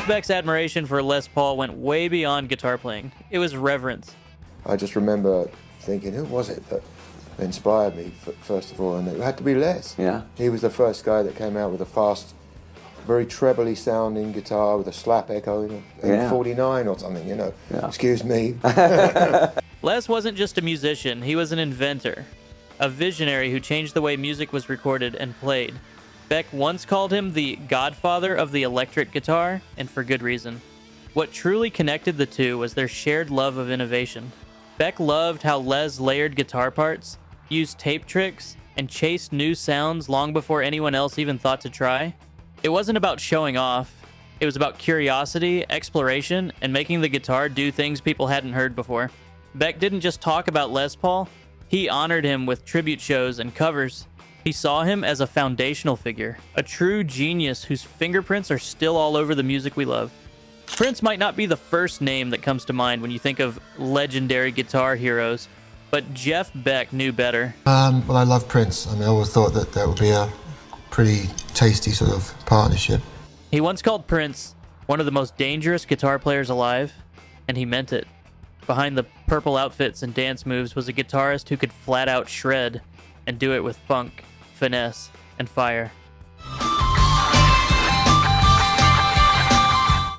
Jeff Beck's admiration for Les Paul went way beyond guitar playing. It was reverence. I just remember thinking, who was it that inspired me, first of all? And it had to be Les. Yeah. He was the first guy that came out with a fast, very trebly sounding guitar with a slap echo in 49 or something, you know. Yeah. Excuse me. Les wasn't just a musician, he was an inventor. A visionary who changed the way music was recorded and played. Beck once called him the godfather of the electric guitar, and for good reason. What truly connected the two was their shared love of innovation. Beck loved how Les layered guitar parts, used tape tricks, and chased new sounds long before anyone else even thought to try. It wasn't about showing off. It was about curiosity, exploration, and making the guitar do things people hadn't heard before. Beck didn't just talk about Les Paul, he honored him with tribute shows and covers. He saw him as a foundational figure, a true genius whose fingerprints are still all over the music we love. Prince might not be the first name that comes to mind when you think of legendary guitar heroes, but Jeff Beck knew better. Well, I love Prince. I always thought that would be a pretty tasty sort of partnership. He once called Prince one of the most dangerous guitar players alive, and he meant it. Behind the purple outfits and dance moves was a guitarist who could flat out shred and do it with funk, finesse, and fire.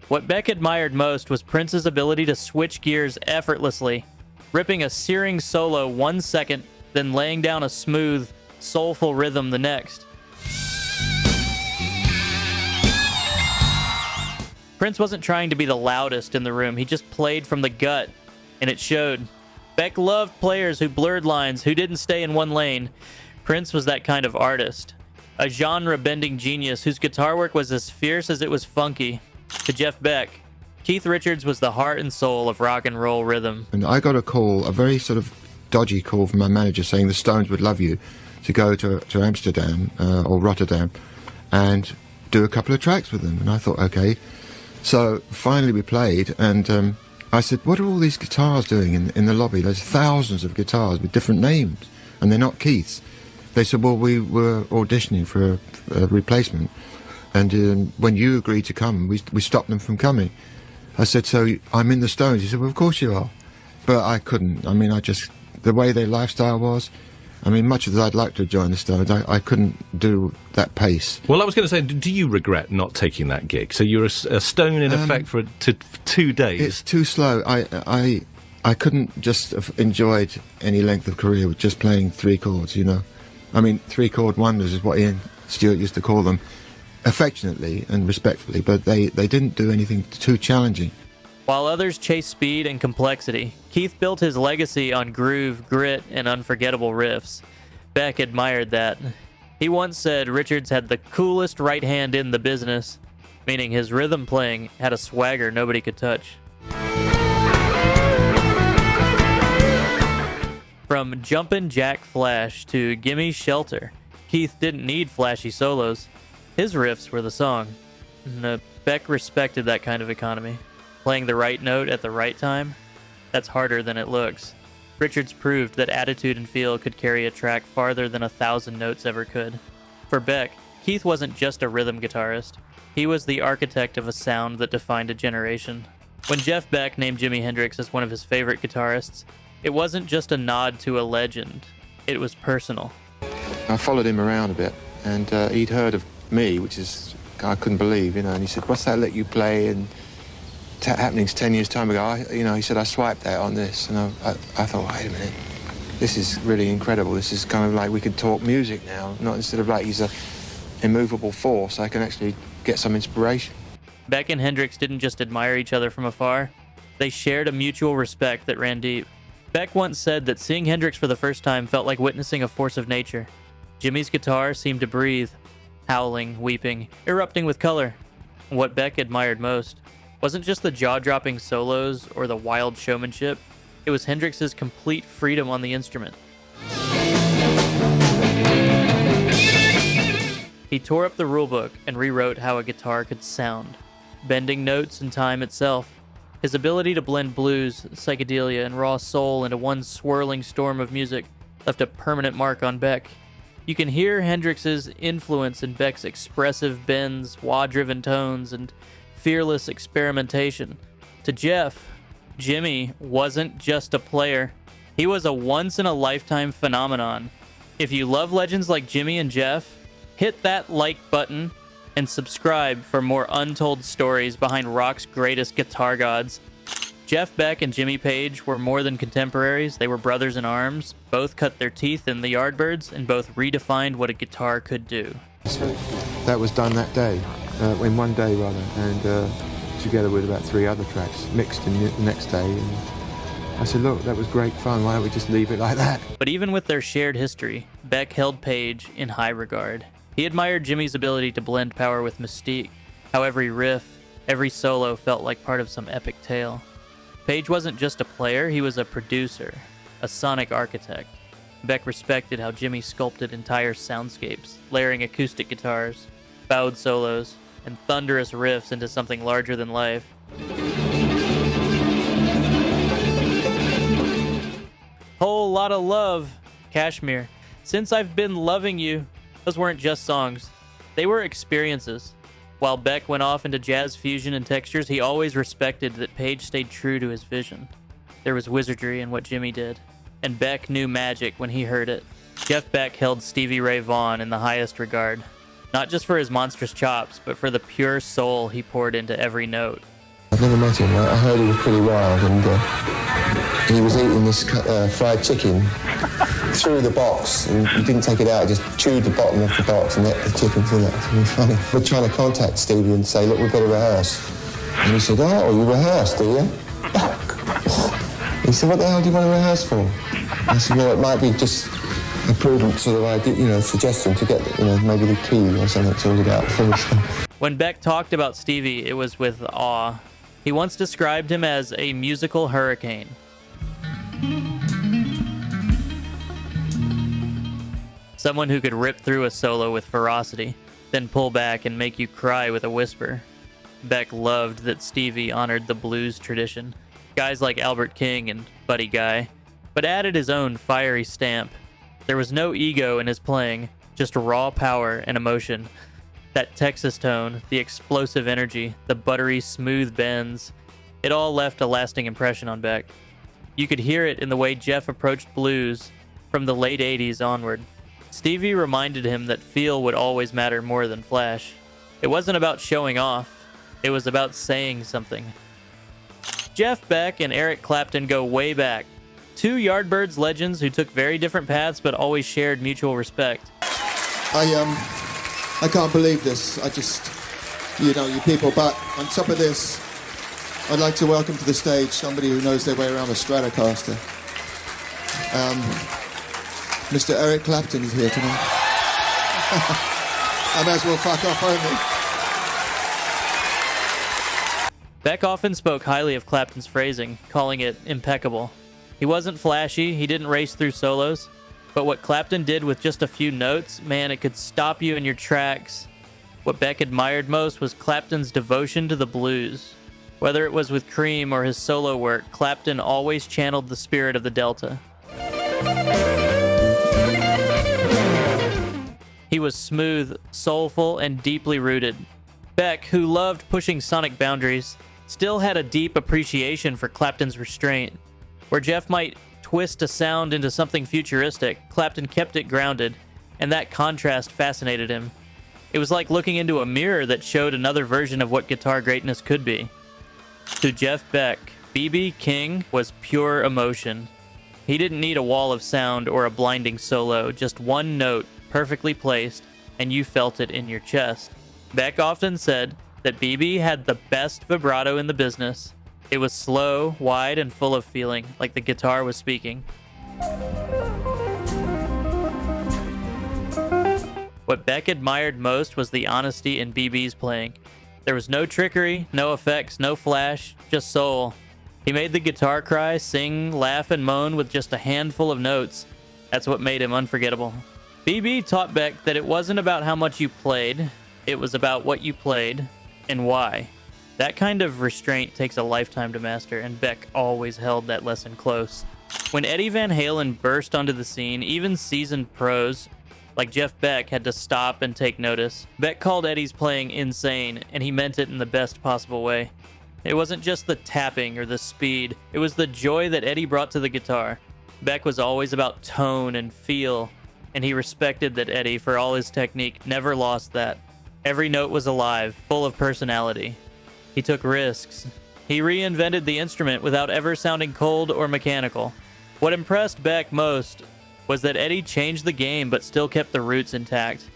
What Beck admired most was Prince's ability to switch gears effortlessly, ripping a searing solo 1 second, then laying down a smooth, soulful rhythm the next. Prince wasn't trying to be the loudest in the room, he just played from the gut, and it showed. Beck loved players who blurred lines, who didn't stay in one lane. Prince was that kind of artist, a genre-bending genius whose guitar work was as fierce as it was funky. To Jeff Beck, Keith Richards was the heart and soul of rock and roll rhythm. And I got a call, a very sort of dodgy call from my manager saying the Stones would love you to go to Amsterdam or Rotterdam and do a couple of tracks with them. And I thought, okay. So finally we played, and I said, what are all these guitars doing in the lobby? There's thousands of guitars with different names, and they're not Keith's. They said, well, we were auditioning for a replacement, and when you agreed to come, we stopped them from coming. I said, so I'm in the Stones? He said, well, of course you are. But I couldn't. The way their lifestyle was, much as I'd like to join the Stones, I couldn't do that pace. Well, I was going to say, do you regret not taking that gig? So you're a Stone in effect for 2 days. It's too slow. I couldn't just have enjoyed any length of career with just playing 3 chords, you know. 3-chord wonders is what Ian Stewart used to call them, affectionately and respectfully, but they didn't do anything too challenging. While others chased speed and complexity, Keith built his legacy on groove, grit, and unforgettable riffs. Beck admired that. He once said Richards had the coolest right hand in the business, meaning his rhythm playing had a swagger nobody could touch. From Jumpin' Jack Flash to Gimme Shelter, Keith didn't need flashy solos. His riffs were the song. Beck respected that kind of economy. Playing the right note at the right time, that's harder than it looks. Richards proved that attitude and feel could carry a track farther than 1,000 notes ever could. For Beck, Keith wasn't just a rhythm guitarist. He was the architect of a sound that defined a generation. When Jeff Beck named Jimi Hendrix as one of his favorite guitarists, it wasn't just a nod to a legend. It was personal. I followed him around a bit, and he'd heard of me, which is, I couldn't believe, you know, and he said, what's that let you play? And happenings 10 years time ago, he said, I swiped that on this, and I thought, wait a minute, this is really incredible. This is kind of like we could talk music now, not instead of like he's a immovable force, I can actually get some inspiration. Beck and Hendrix didn't just admire each other from afar, they shared a mutual respect that ran deep. Beck once said that seeing Hendrix for the first time felt like witnessing a force of nature. Jimi's guitar seemed to breathe, howling, weeping, erupting with color. What Beck admired most wasn't just the jaw-dropping solos or the wild showmanship, it was Hendrix's complete freedom on the instrument. He tore up the rulebook and rewrote how a guitar could sound, bending notes and time itself. His ability to blend blues, psychedelia, and raw soul into one swirling storm of music left a permanent mark on Beck. You can hear Hendrix's influence in Beck's expressive bends, wah-driven tones, and fearless experimentation. To Jeff, Jimi wasn't just a player. He was a once-in-a-lifetime phenomenon. If you love legends like Jimi and Jeff, hit that like button and subscribe for more untold stories behind rock's greatest guitar gods. Jeff Beck and Jimmy Page were more than contemporaries. They were brothers in arms. Both cut their teeth in the Yardbirds and both redefined what a guitar could do. That was done that day, in one day rather, and together with about 3 other tracks, mixed in the next day. And I said, look, that was great fun, why don't we just leave it like that? But even with their shared history, Beck held Page in high regard. He admired Jimmy's ability to blend power with mystique, how every riff, every solo felt like part of some epic tale. Page wasn't just a player, he was a producer, a sonic architect. Beck respected how Jimi sculpted entire soundscapes, layering acoustic guitars, bowed solos, and thunderous riffs into something larger than life. Whole lot of love, Kashmir. Since I've been loving you. Those weren't just songs. They were experiences. While Beck went off into jazz fusion and textures, he always respected that Page stayed true to his vision. There was wizardry in what Jimi did, and Beck knew magic when he heard it. Jeff Beck held Stevie Ray Vaughan in the highest regard, not just for his monstrous chops, but for the pure soul he poured into every note. I've never met him. I heard he was pretty wild, and he was eating this fried chicken through the box, and he didn't take it out, just chewed the bottom of the box and ate the chicken through it. It's really funny. We're trying to contact Stevie and say, look, we've got to rehearse. And he said, oh, you rehearse, do you? He said, what the hell do you want to rehearse for? I said, well, it might be just a prudent sort of idea, suggestion to get, maybe the key or something sorted out for us. When Beck talked about Stevie, it was with awe. He once described him as a musical hurricane. Someone who could rip through a solo with ferocity, then pull back and make you cry with a whisper. Beck loved that Stevie honored the blues tradition, guys like Albert King and Buddy Guy, but added his own fiery stamp. There was no ego in his playing, just raw power and emotion. That Texas tone, the explosive energy, the buttery, smooth bends, it all left a lasting impression on Beck. You could hear it in the way Jeff approached blues from the late 80s onward. Stevie reminded him that feel would always matter more than flash. It wasn't about showing off, it was about saying something. Jeff Beck and Eric Clapton go way back. 2 Yardbirds legends who took very different paths but always shared mutual respect. I can't believe this. I just, you people. But on top of this, I'd like to welcome to the stage somebody who knows their way around a Stratocaster. Mr. Eric Clapton is here tonight. I may as well fuck off only. Beck often spoke highly of Clapton's phrasing, calling it impeccable. He wasn't flashy, he didn't race through solos, but what Clapton did with just a few notes, man, it could stop you in your tracks. What Beck admired most was Clapton's devotion to the blues. Whether it was with Cream or his solo work, Clapton always channeled the spirit of the Delta. He was smooth, soulful, and deeply rooted. Beck, who loved pushing sonic boundaries, still had a deep appreciation for Clapton's restraint. Where Jeff might twist a sound into something futuristic, Clapton kept it grounded, and that contrast fascinated him. It was like looking into a mirror that showed another version of what guitar greatness could be. To Jeff Beck, B.B. King was pure emotion. He didn't need a wall of sound or a blinding solo, just one note, perfectly placed, and you felt it in your chest. Beck often said that B.B. had the best vibrato in the business. It was slow, wide, and full of feeling, like the guitar was speaking. What Beck admired most was the honesty in B.B.'s playing. There was no trickery, no effects, no flash, just soul. He made the guitar cry, sing, laugh, and moan with just a handful of notes. That's what made him unforgettable. B.B. taught Beck that it wasn't about how much you played, it was about what you played and why. That kind of restraint takes a lifetime to master, and Beck always held that lesson close. When Eddie Van Halen burst onto the scene, even seasoned pros Like Jeff Beck had to stop and take notice. Beck called Eddie's playing insane, and he meant it in the best possible way. It wasn't just the tapping or the speed, it was the joy that Eddie brought to the guitar. Beck was always about tone and feel, and he respected that Eddie, for all his technique, never lost that. Every note was alive, full of personality. He took risks. He reinvented the instrument without ever sounding cold or mechanical. What impressed Beck most was that Eddie changed the game but still kept the roots intact.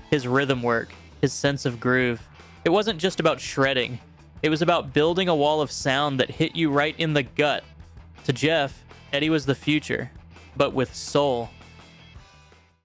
His rhythm work, his sense of groove. It wasn't just about shredding. It was about building a wall of sound that hit you right in the gut. To Jeff, Eddie was the future, but with soul.